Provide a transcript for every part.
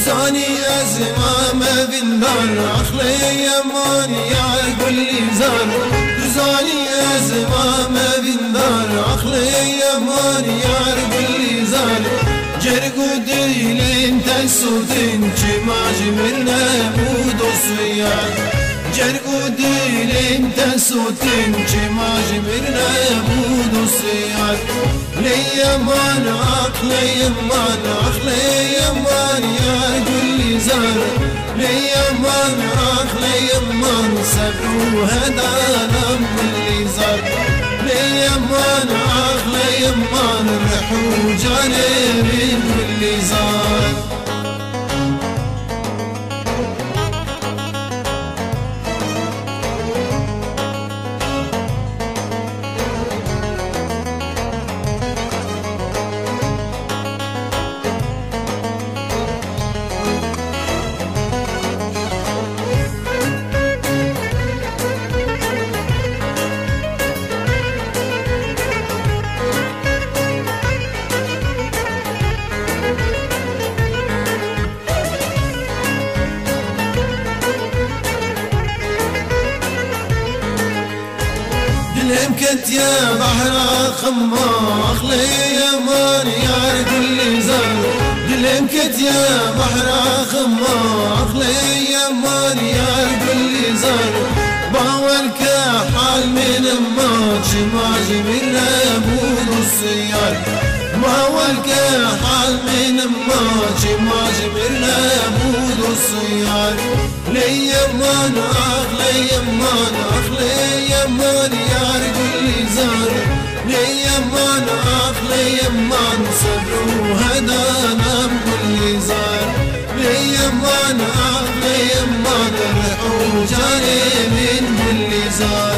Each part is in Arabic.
زاني أزمام بالنار أخلي يمان يا كل زار زاني أزمام بالنار أخلي يمان يا كل زار جرقو ديلين تسوتين جما جمرنا بودو سيار جرقو ديلين تسوتين جما جمرنا بودو سيار ليمان أخلي يمان أخلي يمان يا كل زار ليمان أخلي يمان سبرو هدانا من زار ليمان أخلي يمان رحو جاني من كل زار كنت يا بحر خما أخلي يمان يا كل زار كنت يا بحر خما أخلي يمان يا كل زار باورك حال من ما جما جميل بود السيار باورك حال من ما جما جميل بود السيار ليمان أخلي يمان أخلي يمان يا كل زار ليمان أخلي يمان صبرو هدانا كل زار ليمان أخلي يمان رحو جاني من كل زار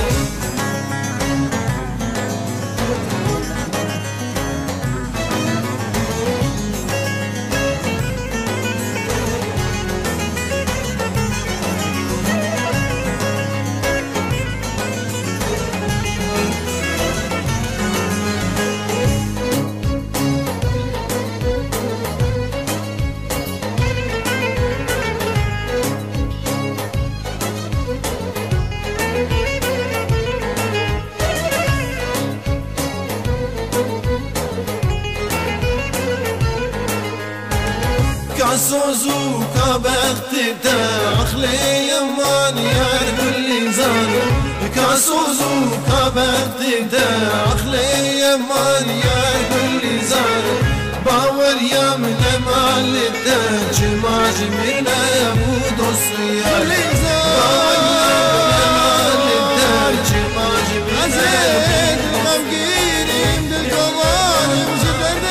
كاسوزو كبخت تأخلي يمان يا كل زار كاسوزو كبخت تأخلي يمان يا كل زار باور يا من مال تجمع جميلنا بود السيار باور يا من مال تجمع جميلنا ممكن بالجوار مزبر